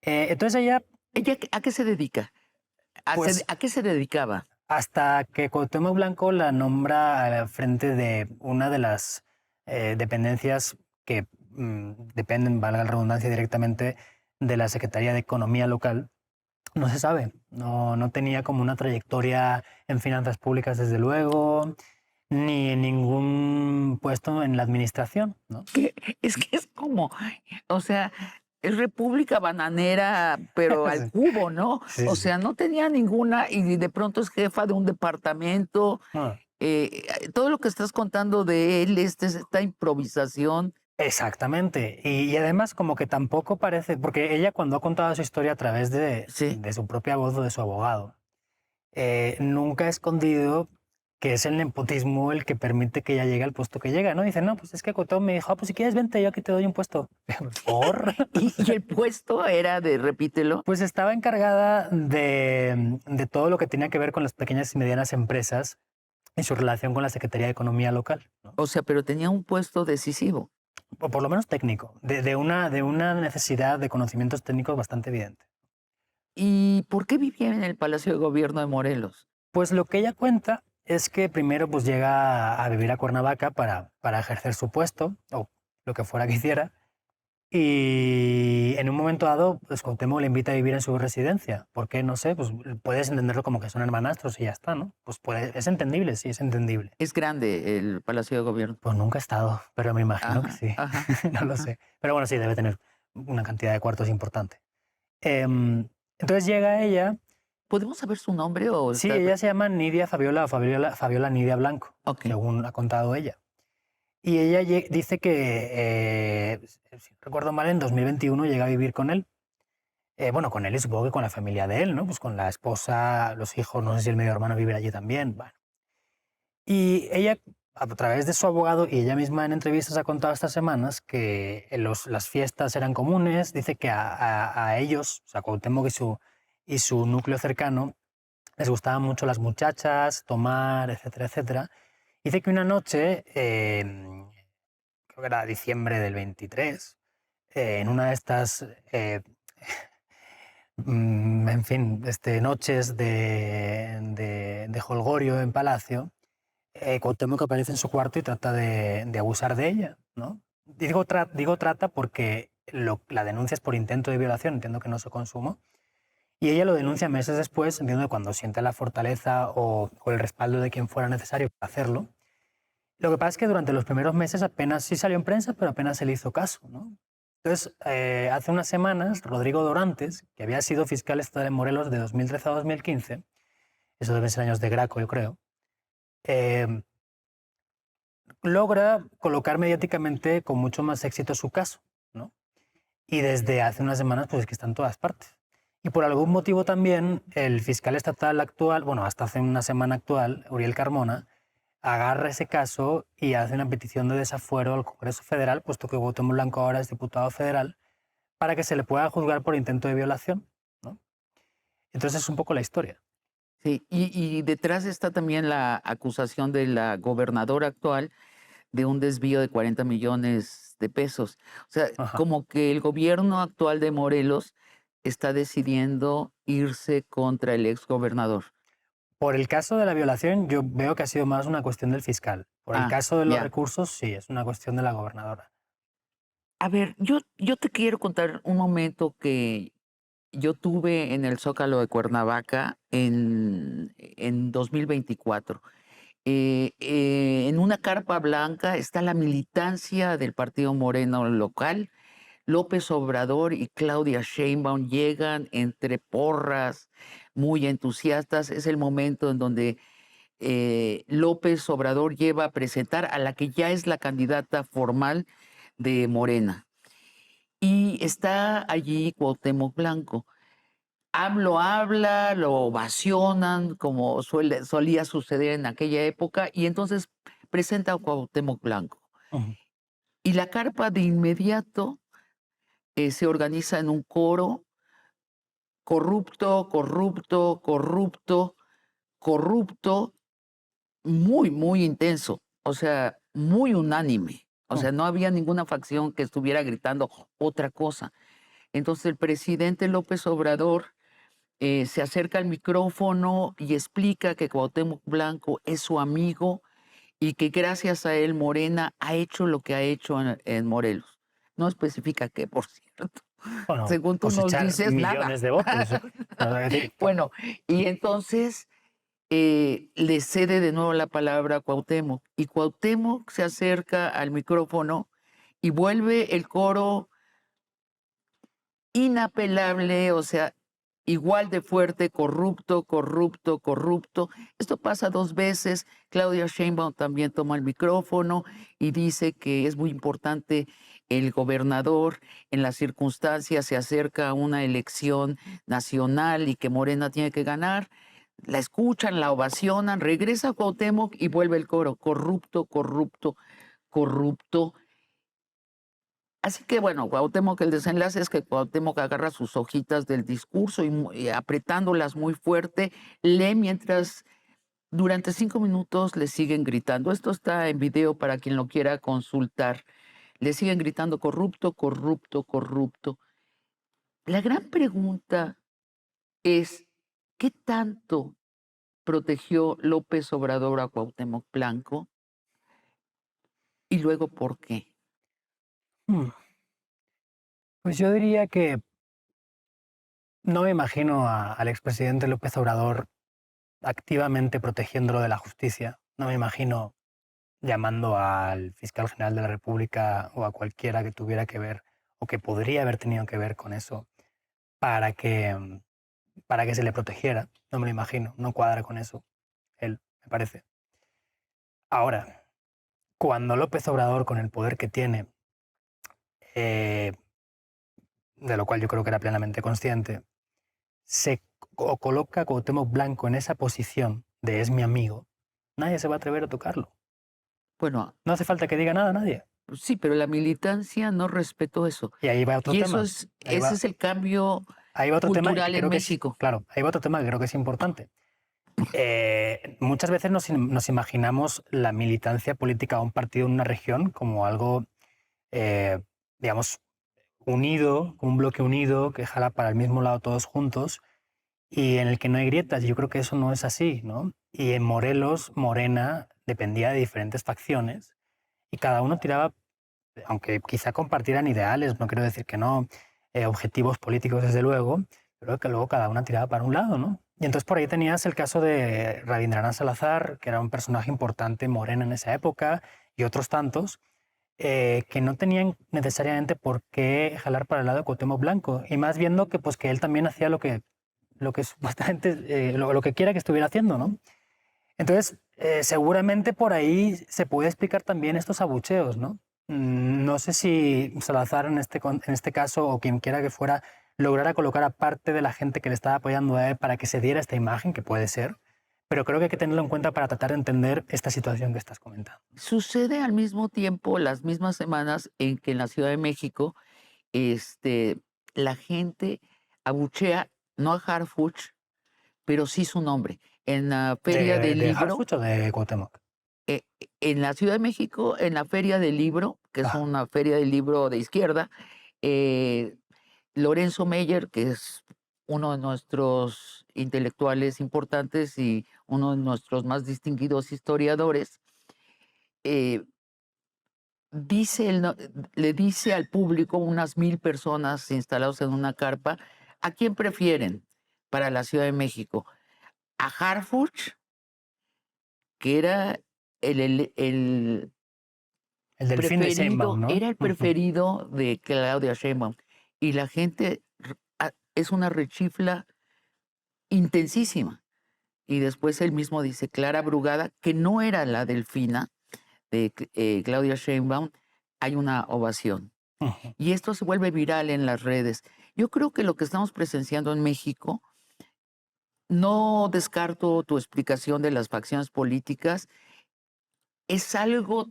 Entonces ella, ¿Ella a qué se dedica? pues ¿A qué se dedicaba? hasta que Cuauhtémoc Blanco la nombra al frente de una de las dependencias que dependen, valga la redundancia, directamente de la Secretaría de Economía local, no se sabe. No tenía como una trayectoria en finanzas públicas, desde luego, ni en ningún puesto en la administración, ¿no? Es que es como, o sea, es República Bananera, pero al Sí, cubo, ¿no? sí, O sí. sea, no tenía ninguna, y de pronto es jefa de un departamento. Ah, Todo lo que estás contando de él, esta improvisación. exactamente. Y además como que tampoco parece, porque ella cuando ha contado su historia a través Sí. de su propia voz o de su abogado, nunca ha escondido que es el nepotismo el que permite que ella llegue al puesto que llega, ¿no? Dice, no, pues es que Cotón me dijo, "Ah, pues si quieres vente, yo aquí te doy un puesto". ¿Por? Y el puesto era de, repítelo. Pues estaba encargada de todo lo que tenía que ver con las pequeñas y medianas empresas y su relación con la Secretaría de Economía local, ¿no? O sea, pero tenía un puesto decisivo. O por lo menos técnico, de una necesidad de conocimientos técnicos bastante evidente. ¿Y por qué vivía en el Palacio de Gobierno de Morelos? Pues lo que ella cuenta es que primero pues llega a vivir a Cuernavaca para ejercer su puesto o lo que fuera que hiciera. Y en un momento dado, pues Cuauhtémoc le invita a vivir en su residencia. ¿Por qué? No sé, pues puedes entenderlo como que son hermanastros y ya está, ¿no? Pues es entendible, sí, es entendible. Es grande el Palacio de Gobierno. Pues nunca he estado, pero me imagino que Ajá, sí. ajá, No lo ajá. sé. Pero bueno, sí, debe tener una cantidad de cuartos importante. Entonces llega ella. ¿Podemos saber su nombre o Sí, está? ella se llama Nidia Fabiola o Fabiola Nidia Blanco, Ok. según ha contado ella. Y ella dice que, si no recuerdo mal, en 2021 llega a vivir con él. Bueno, con él y supongo que con la familia de él, ¿no? Pues con la esposa, los hijos, no sé si el medio hermano vive allí también. Bueno. Y ella, a través de su abogado y ella misma en entrevistas ha contado estas semanas que las fiestas eran comunes. Dice que a ellos, o sea, Cuauhtémoc y su núcleo cercano, les gustaban mucho las muchachas, tomar, etcétera, etcétera. Dice que una noche, creo que era diciembre del 23, en una de estas, en fin, noches de jolgorio en Palacio, Cuauhtémoc aparece en su cuarto y trata de abusar de ella, ¿no? Digo trata porque la denuncia es por intento de violación, entiendo que no se consumó. Y ella lo denuncia meses después, entiendo que cuando siente la fortaleza o el respaldo de quien fuera necesario para hacerlo. Lo que pasa es que durante los primeros meses apenas sí salió en prensa, pero apenas se le hizo caso, ¿no? Entonces, hace unas semanas, Rodrigo Dorantes, que había sido fiscal estatal en Morelos de 2013 a 2015, eso deben ser años de Graco, yo creo, eh, logra colocar mediáticamente con mucho más éxito su caso, ¿no? Y desde hace unas semanas, pues es que está en todas partes. Y por algún motivo también el fiscal estatal actual, bueno, hasta hace una semana actual, Uriel Carmona, agarra ese caso y hace una petición de desafuero al Congreso Federal, puesto que Cuauhtémoc Blanco ahora es diputado federal, para que se le pueda juzgar por intento de violación, ¿no? Entonces es un poco la historia. Sí, y detrás está también la acusación de la gobernadora actual de un desvío de 40 millones de pesos. O sea, Ajá. como que el gobierno actual de Morelos está decidiendo irse contra el exgobernador. Por el caso de la violación, yo veo que ha sido más una cuestión del fiscal. Por el Ah, caso de los ya. recursos, sí, es una cuestión de la gobernadora. A ver, yo te quiero contar un momento que yo tuve en el Zócalo de Cuernavaca en 2024. En una carpa blanca está la militancia del partido Moreno local. López Obrador y Claudia Sheinbaum llegan entre porras, muy entusiastas. Es el momento en donde López Obrador lleva a presentar a la que ya es la candidata formal de Morena. Y está allí Cuauhtémoc Blanco. AMLO habla, lo ovacionan, como solía suceder en aquella época, y entonces presenta a Cuauhtémoc Blanco. Ujú. Y la carpa de inmediato se organiza en un coro: corrupto, corrupto, corrupto, corrupto, muy, muy intenso, o sea, muy unánime. O Mm. sea, no había ninguna facción que estuviera gritando otra cosa. Entonces el presidente López Obrador se acerca al micrófono y explica que Cuauhtémoc Blanco es su amigo y que gracias a él Morena ha hecho lo que ha hecho en Morelos. No especifica qué, por cierto. Bueno, Según tú nos cosechar dices, nada. millones de votos. No, es decir, Bueno, y entonces le cede de nuevo la palabra a Cuauhtémoc y Cuauhtémoc se acerca al micrófono y vuelve el coro inapelable, o sea, igual de fuerte: corrupto, corrupto, corrupto. Esto pasa 2 veces. Claudia Sheinbaum también toma el micrófono y dice que es muy importante el gobernador. En las circunstancias se acerca a una elección nacional y que Morena tiene que ganar. La escuchan, la ovacionan, regresa Cuauhtémoc y vuelve el coro: corrupto, corrupto, corrupto. Así que bueno, Cuauhtémoc, el desenlace es que Cuauhtémoc agarra sus hojitas del discurso y apretándolas muy fuerte, lee mientras durante 5 minutos le siguen gritando. Esto está en video para quien lo quiera consultar. Le siguen gritando: corrupto, corrupto, corrupto. La gran pregunta es, ¿qué tanto protegió López Obrador a Cuauhtémoc Blanco? Y luego, ¿por qué? mm, pues yo diría que no me imagino al expresidente López Obrador activamente protegiéndolo de la justicia. No me imagino llamando al fiscal general de la República o a cualquiera que tuviera que ver o que podría haber tenido que ver con eso para que, para que se le protegiera. No me lo imagino, no cuadra con eso, él, me parece. Ahora, cuando López Obrador, con el poder que tiene, eh, de lo cual yo creo que era plenamente consciente, se coloca a Cuauhtémoc Blanco en esa posición de es mi amigo, nadie se va a atrever a tocarlo. Bueno, No hace falta que diga nada a nadie. sí, pero la militancia no respetó eso. Y ahí va otro Y eso tema. es, Ahí ese va, es el cambio ahí va otro tema que cultural en creo que es, México. claro, ahí va otro tema que creo que es importante. Muchas veces nos imaginamos la militancia política de un partido en una región como algo, eh, digamos, unido, como un bloque unido que jala para el mismo lado todos juntos y en el que no hay grietas. Yo creo que eso no es así, ¿no? Y en Morelos, Morena dependía de diferentes facciones y cada uno tiraba, aunque quizá compartieran ideales, no quiero decir que no, objetivos políticos desde luego, pero que luego cada una tiraba para un lado, ¿no? Y entonces por ahí tenías el caso de Rabindranath Salazar, que era un personaje importante en Morena en esa época, y otros tantos, que no tenían necesariamente por qué jalar para el lado de Cuauhtémoc Blanco, y más viendo que, pues, que él también hacía lo que supuestamente, lo que quiera que estuviera haciendo, ¿no? Entonces, seguramente por ahí se puede explicar también estos abucheos, ¿no? No sé si Salazar en este caso o quien quiera que fuera lograra colocar a parte de la gente que le estaba apoyando a él para que se diera esta imagen, que puede ser, pero creo que hay que tenerlo en cuenta para tratar de entender esta situación que estás comentando. Sucede al mismo tiempo, las mismas semanas en que en la Ciudad de México, este, la gente abuchea no a Harfuch, pero sí su nombre. En la Feria del ¿De Libro, Harfuch o de Cuauhtémoc? en la Ciudad de México, en la Feria del Libro, que es Ah, una feria del libro de izquierda, eh, Lorenzo Meyer, que es uno de nuestros intelectuales importantes y uno de nuestros más distinguidos historiadores, eh, dice le dice al público, unas 1000 personas instalados en una carpa, ¿a quién prefieren para la Ciudad de México? ¿A Harfuch, que era el el delfín de Sheinbaum, preferido, ¿no? era el Ujú. preferido de Claudia Sheinbaum? Y la gente es una rechifla intensísima. Y después él mismo dice, Clara Brugada, que no era la delfina de Claudia Sheinbaum, hay una ovación. Ujú. Y esto se vuelve viral en las redes. Yo creo que lo que estamos presenciando en México, no descarto tu explicación de las facciones políticas, es algo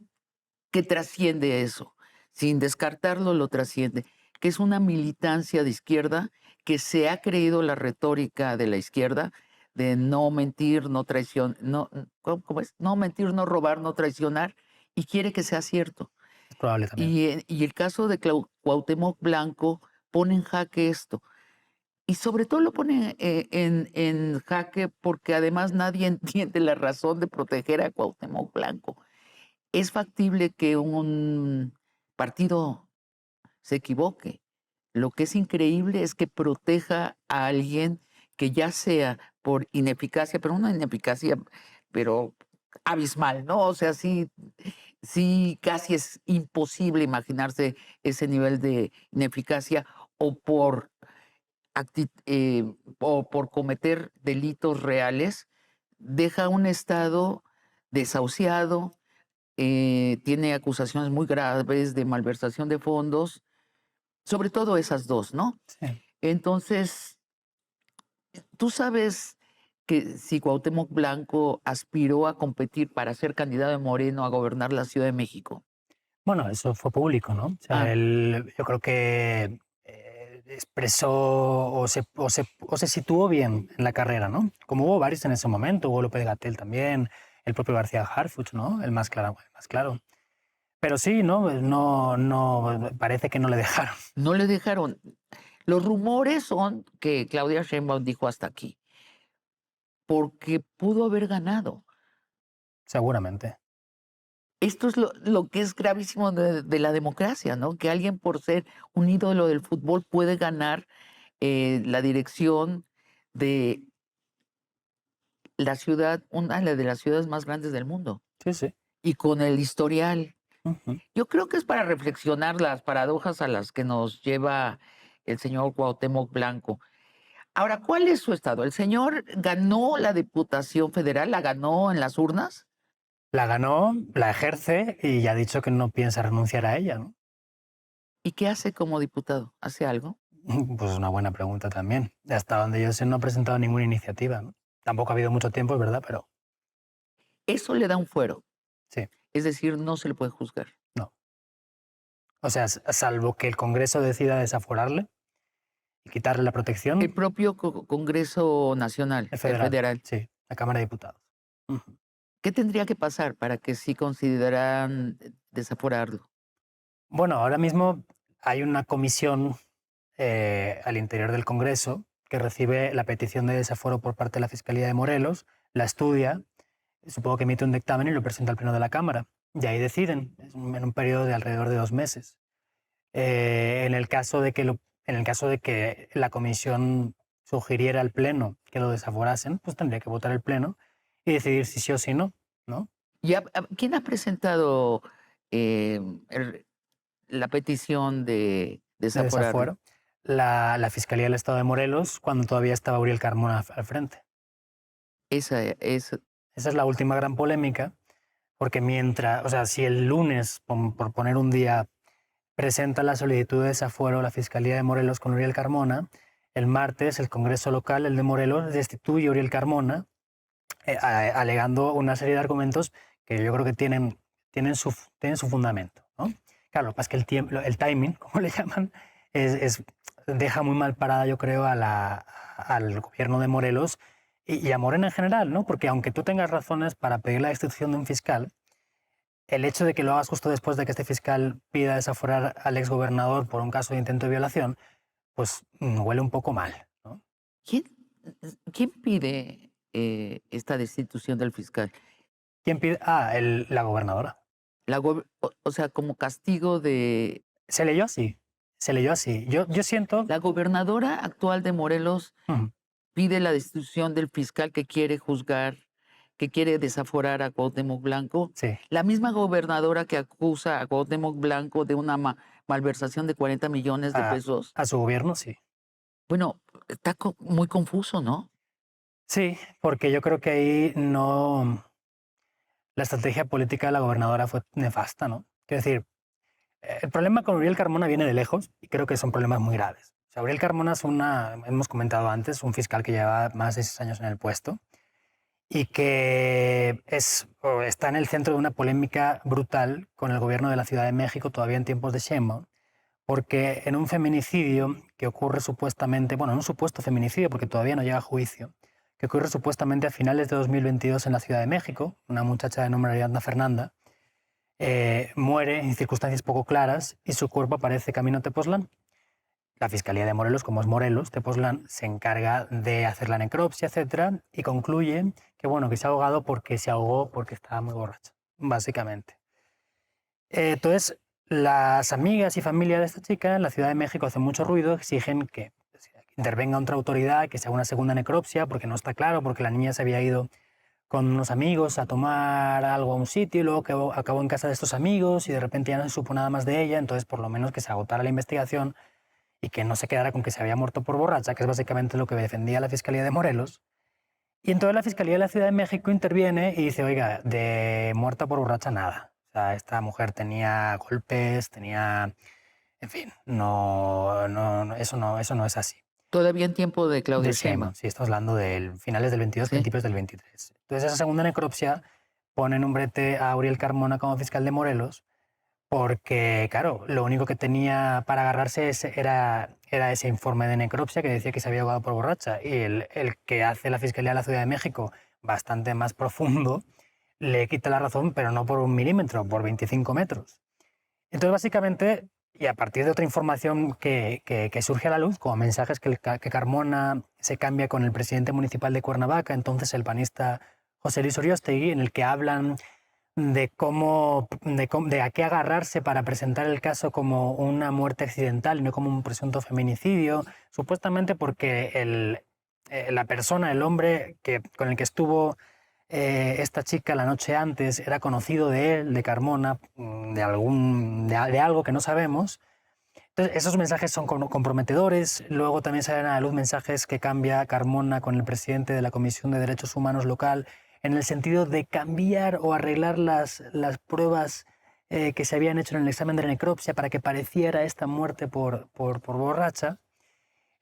que trasciende eso. Sin descartarlo, lo trasciende, que es una militancia de izquierda que se ha creído la retórica de la izquierda de no mentir, no traicionar, no, ¿cómo es? No mentir, no robar, no traicionar, y quiere que sea cierto. Es probable también. Y el caso de Cuauhtémoc Blanco pone en jaque esto. Y sobre todo lo pone en jaque porque además nadie entiende la razón de proteger a Cuauhtémoc Blanco. Es factible que un partido se equivoque. Lo que es increíble es que proteja a alguien que ya sea por ineficacia, pero una ineficacia, pero abismal, ¿no? O sea, sí, sí, casi es imposible imaginarse ese nivel de ineficacia o por, o por cometer delitos reales, deja un Estado desahuciado, tiene acusaciones muy graves de malversación de fondos, sobre todo esas dos, ¿no? Sí. Entonces, tú sabes que si Cuauhtémoc Blanco aspiró a competir para ser candidato de Moreno a gobernar la Ciudad de México. Bueno, eso fue público, ¿no? O sea, Ah, él, yo creo que expresó o se situó bien en la carrera, ¿no? Como hubo varios en ese momento, hubo López-Gatell también, el propio García Harfuch, ¿no? El más claro, el más claro. Pero sí, ¿no? No, parece que no le dejaron. no le dejaron. Los rumores son que Claudia Sheinbaum dijo hasta aquí, porque pudo haber ganado. Seguramente. Esto es lo que es gravísimo de la democracia, ¿no? Que alguien por ser un ídolo del fútbol puede ganar la dirección de la ciudad, una de las ciudades más grandes del mundo, Sí, sí. y con el historial. Ujú. Yo creo que es para reflexionar las paradojas a las que nos lleva el señor Cuauhtémoc Blanco. Ahora, ¿cuál es su estado? ¿El señor ganó la Diputación Federal? ¿La ganó en las urnas? La ganó, la ejerce y ya ha dicho que no piensa renunciar a ella, ¿no? ¿Y qué hace como diputado? ¿Hace algo? Pues una buena pregunta también. Hasta donde yo sé no ha presentado ninguna iniciativa, ¿no? Tampoco ha habido mucho tiempo, es verdad, pero Eso le da un fuero, sí, es decir, no se le puede juzgar. no. O sea, salvo que el Congreso decida desaforarle y quitarle la El protección, propio Congreso Nacional, el el federal, federal, sí, la Cámara de Diputados. Ujú. ¿qué tendría que pasar para que sí consideraran desaforarlo? Bueno, ahora mismo hay una comisión al interior del Congreso que recibe la petición de desaforo por parte de la Fiscalía de Morelos, la estudia, supongo que emite un dictamen y lo presenta al Pleno de la Cámara. Y ahí deciden, en un periodo de alrededor de 2 meses. En el caso de que en el caso de que la comisión sugiriera al Pleno que lo desaforasen, pues tendría que votar el Pleno y decidir si sí o si no, ¿no? ¿Quién ha presentado eh, el- la petición de De desaforarlo? desafuero. La Fiscalía del Estado de Morelos, cuando todavía estaba Uriel Carmona al frente. Esa es, Esa es la última gran polémica, porque mientras, o sea, si el lunes, por poner un día, presenta la solicitud de desafuero a la Fiscalía de Morelos con Uriel Carmona, el martes el Congreso local, el de Morelos, destituye a Uriel Carmona, alegando una serie de argumentos que yo creo que tienen su fundamento, ¿no? Claro, lo que pasa es que el timing, como le llaman, deja muy mal parada, yo creo, al gobierno de Morelos y a Morena en general, ¿no? Porque aunque tú tengas razones para pedir la destitución de un fiscal, el hecho de que lo hagas justo después de que este fiscal pida desaforar al exgobernador por un caso de intento de violación, pues huele un poco mal, ¿no? ¿Quién, quién pide esta destitución del fiscal? ¿Quién pide? Ah, la gobernadora. O sea, como castigo de... Se leyó así, se leyó así. Yo siento... La gobernadora actual de Morelos Ujú, pide la destitución del fiscal que quiere juzgar, que quiere desaforar a Cuauhtémoc Blanco. sí, La misma gobernadora que acusa a Cuauhtémoc Blanco de una malversación de 40 millones de a, pesos. a su gobierno sí. Bueno, está muy confuso, ¿no? Sí, porque yo creo que ahí no... La estrategia política de la gobernadora fue nefasta, ¿no? Quiero decir, el problema con Uriel Carmona viene de lejos y creo que son problemas muy graves. O sea, Uriel Carmona es hemos comentado antes, un fiscal que lleva más de 6 años en el puesto y que está en el centro de una polémica brutal con el gobierno de la Ciudad de México todavía en tiempos de Sheinbaum, porque en un feminicidio que ocurre supuestamente, bueno, en un supuesto feminicidio porque todavía no llega a juicio, que ocurre supuestamente a finales de 2022 en la Ciudad de México, una muchacha de nombre Ariadna Fernanda, muere en circunstancias poco claras y su cuerpo aparece camino a Tepoztlán. La Fiscalía de Morelos, como es Morelos, Tepoztlán, se encarga de hacer la necropsia, etcétera, y concluye que, bueno, que se ha ahogado porque se ahogó porque estaba muy borracha, básicamente. Entonces, las amigas y familia de esta chica en la Ciudad de México hacen mucho ruido, exigen que intervenga otra autoridad, que se haga una segunda necropsia, porque no está claro, porque la niña se había ido con unos amigos a tomar algo a un sitio y luego que acabó en casa de estos amigos y de repente ya no se supo nada más de ella, entonces por lo menos que se agotara la investigación y que no se quedara con que se había muerto por borracha, que es básicamente lo que defendía la Fiscalía de Morelos. Y entonces la Fiscalía de la Ciudad de México interviene y dice, oiga, de muerta por borracha nada. O sea, esta mujer tenía golpes, tenía... En fin, eso no es así. Todavía en tiempo de De Claudia Sheinbaum, Sheinbaum. sí, estamos hablando de finales del 22, Sí. principios del 23. Entonces esa segunda necropsia pone en un brete a Uriel Carmona como fiscal de Morelos porque, claro, lo único que tenía para agarrarse era ese informe de necropsia que decía que se había ahogado por borracha y el que hace la Fiscalía de la Ciudad de México, bastante más profundo, le quita la razón, pero no por 1 milímetro, por 25 metros. Entonces, básicamente, y a partir de otra información que surge a la luz, como mensajes que Carmona se cambia con el presidente municipal de Cuernavaca, entonces el panista José Luis Uriostegui, en el que hablan de a qué agarrarse para presentar el caso como una muerte accidental y no como un presunto feminicidio, supuestamente porque la persona, el hombre con el que estuvo esta chica la noche antes era conocido de él, de Carmona, de algo que no sabemos. Entonces, esos mensajes son comprometedores. Luego también salen a la luz mensajes que cambia Carmona con el presidente de la Comisión de Derechos Humanos local en el sentido de cambiar o arreglar las pruebas que se habían hecho en el examen de la necropsia para que pareciera esta muerte por borracha.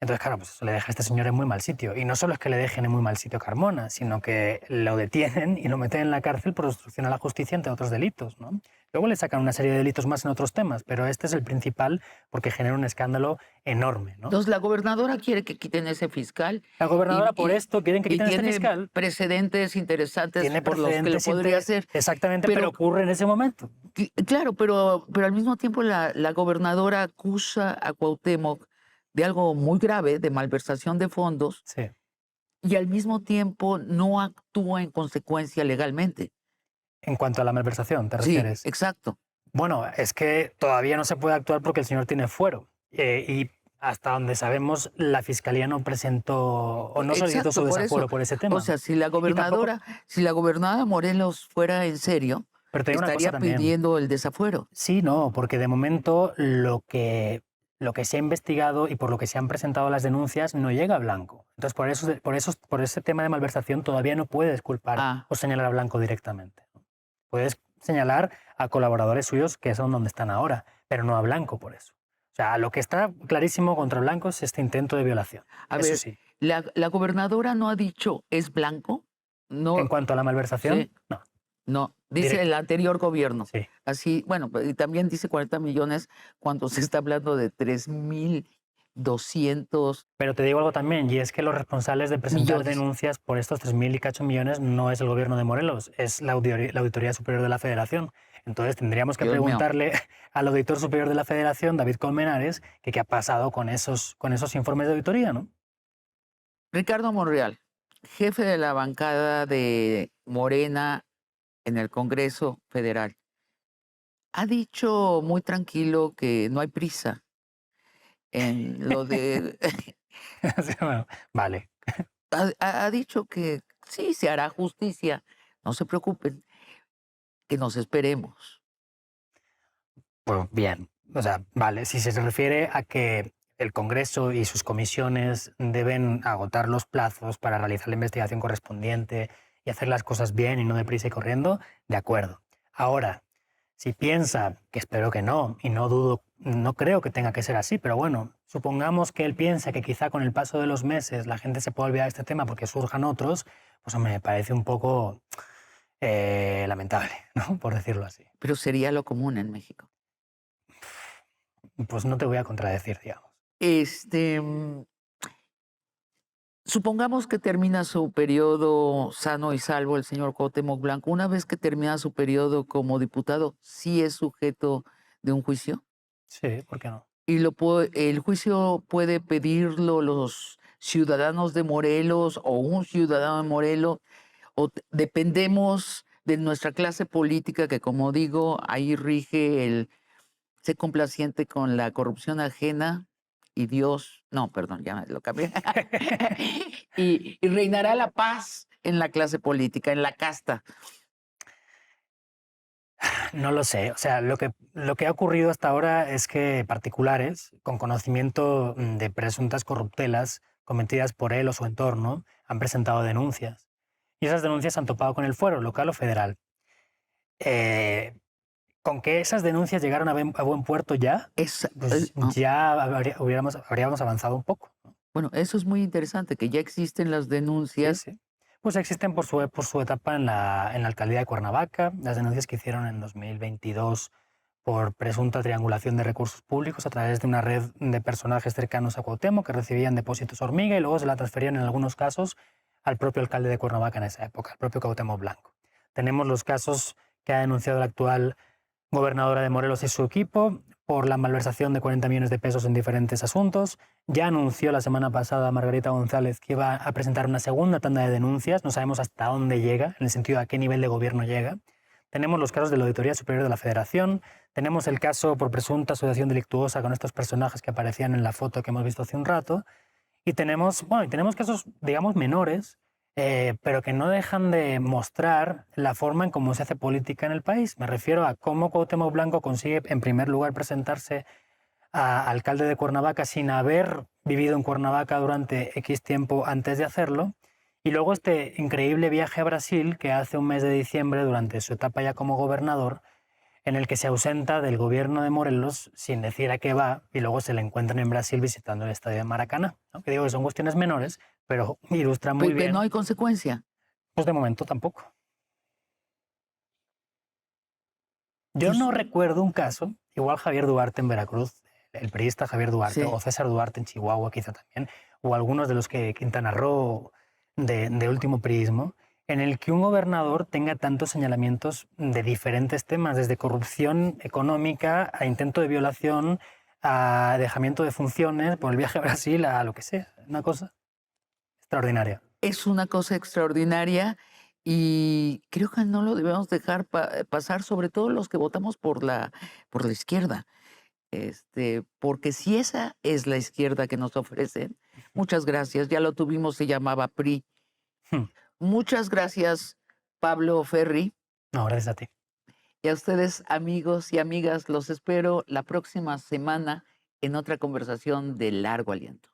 Entonces, claro, pues eso le deja a este señor en muy mal sitio. Y no solo es que le dejen en muy mal sitio a Carmona, sino que lo detienen y lo meten en la cárcel por obstrucción a la justicia, entre otros delitos, ¿no? Luego le sacan una serie de delitos más en otros temas, pero este es el principal porque genera un escándalo enorme, ¿no? Entonces, la gobernadora quiere que quiten ese fiscal. La gobernadora por esto quieren que quiten a este tiene fiscal. precedentes interesantes Tiene por los que lo podría hacer. Exactamente, pero ocurre en ese momento. Claro, pero al mismo tiempo la gobernadora acusa a Cuauhtémoc de algo muy grave, de malversación de fondos, Sí. y al mismo tiempo no actúa en consecuencia legalmente. En cuanto a la malversación, ¿te Sí, refieres? exacto. Bueno, es que todavía no se puede actuar porque el señor tiene fuero. Y hasta donde sabemos, la fiscalía no presentó o no solicitó su desafuero por ese tema. O sea, si la gobernadora Morelos fuera en serio, Pero te digo una cosa estaría también. pidiendo el desafuero. Sí, no, porque de momento lo que se ha investigado y por lo que se han presentado las denuncias no llega a Blanco. Entonces, por ese tema de malversación todavía no puedes culpar o señalar a Blanco directamente. Puedes señalar a colaboradores suyos que son donde están ahora, pero no a Blanco por eso. O sea, lo que está clarísimo contra Blanco es este intento de violación. A Eso ver, sí. la gobernadora no ha dicho es Blanco. No, En cuanto a la malversación, sí, no. no, dice el anterior gobierno. Sí. Así, bueno, y también dice 40 millones cuando se está hablando de 3,000 200 Pero te digo algo también, y es que los responsables de presentar millones. denuncias por estos 3.000 y cacho millones no es el gobierno de Morelos, es la Auditoría Superior de la Federación. Entonces tendríamos que Dios mío. preguntarle al auditor superior de la Federación, David Colmenares, que qué ha pasado con esos informes de auditoría, ¿no? Ricardo Monreal, jefe de la bancada de Morena en el Congreso Federal, ha dicho muy tranquilo que no hay prisa en lo de Sí, bueno, vale. ha dicho que sí, se hará justicia, no se preocupen, que nos esperemos. Pues bien, o sea, vale, si se refiere a que el Congreso y sus comisiones deben agotar los plazos para realizar la investigación correspondiente y hacer las cosas bien y no deprisa y corriendo, de acuerdo. Ahora, si piensa, que espero que no, y no dudo, no creo que tenga que ser así, pero bueno, supongamos que él piensa que quizá con el paso de los meses la gente se pueda olvidar de este tema porque surjan otros, pues hombre, me parece un poco lamentable, ¿no? Por decirlo así. Pero sería lo común en México. Pues no te voy a contradecir, digamos. Este, supongamos que termina su periodo sano y salvo el señor Cuauhtémoc Blanco. Una vez que termina su periodo como diputado, ¿sí es sujeto de un juicio? Sí, ¿por qué no? Y el juicio puede pedirlo los ciudadanos de Morelos o un ciudadano de Morelos, o dependemos de nuestra clase política que, como digo, ahí rige el ser complaciente con la corrupción ajena y Dios, no, perdón, ya lo cambié. Y reinará la paz en la clase política, en la casta. No lo sé. O sea, lo que ha ocurrido hasta ahora es que particulares con conocimiento de presuntas corruptelas cometidas por él o su entorno han presentado denuncias. Y esas denuncias han topado con el fuero, local o federal. Eh, con que esas denuncias llegaron a buen puerto ya, pues ya habríamos avanzado un poco. Bueno, eso es muy interesante, que ya existen las Sí, denuncias. sí. Pues existen por su etapa en la alcaldía de Cuernavaca, las denuncias que hicieron en 2022 por presunta triangulación de recursos públicos a través de una red de personajes cercanos a Cuauhtémoc que recibían depósitos hormiga y luego se la transferían en algunos casos al propio alcalde de Cuernavaca en esa época, al propio Cuauhtémoc Blanco. Tenemos los casos que ha denunciado la actual gobernadora de Morelos y su equipo por la malversación de 40 millones de pesos en diferentes asuntos. Ya anunció la semana pasada Margarita González que iba a presentar una segunda tanda de denuncias. No sabemos hasta dónde llega, en el sentido de a qué nivel de gobierno llega. Tenemos los casos de la Auditoría Superior de la Federación. Tenemos el caso por presunta asociación delictuosa con estos personajes que aparecían en la foto que hemos visto hace un rato. Y tenemos, bueno, y tenemos casos, digamos, menores, pero que no dejan de mostrar la forma en cómo se hace política en el país. Me refiero a cómo Cuauhtémoc Blanco consigue, en primer lugar, presentarse a alcalde de Cuernavaca sin haber vivido en Cuernavaca durante X tiempo antes de hacerlo. Y luego este increíble viaje a Brasil que hace un mes de diciembre durante su etapa ya como gobernador, en el que se ausenta del gobierno de Morelos sin decir a qué va y luego se le encuentran en Brasil visitando el estadio de Maracaná, ¿no? Que digo que son cuestiones menores, pero ilustran muy Pero no bien. hay consecuencia. Pues de momento tampoco. Yo Pues no recuerdo un caso, igual Javier Duarte en Veracruz, el priista Javier Duarte, sí. o César Duarte en Chihuahua quizá también, o algunos de los que Quintana Roo de último priismo, en el que un gobernador tenga tantos señalamientos de diferentes temas, desde corrupción económica a intento de violación, a dejamiento de funciones por el viaje a Brasil, a lo que sea. Una cosa extraordinaria. Es una cosa extraordinaria y creo que no lo debemos dejar pasar, sobre todo los que votamos por la izquierda. Porque si esa es la izquierda que nos ofrecen, muchas gracias, ya lo tuvimos, se llamaba PRI. Hmm. Muchas gracias, Pablo Ferri, No, gracias a ti. y a ustedes, amigos y amigas, los espero la próxima semana en otra conversación de largo aliento.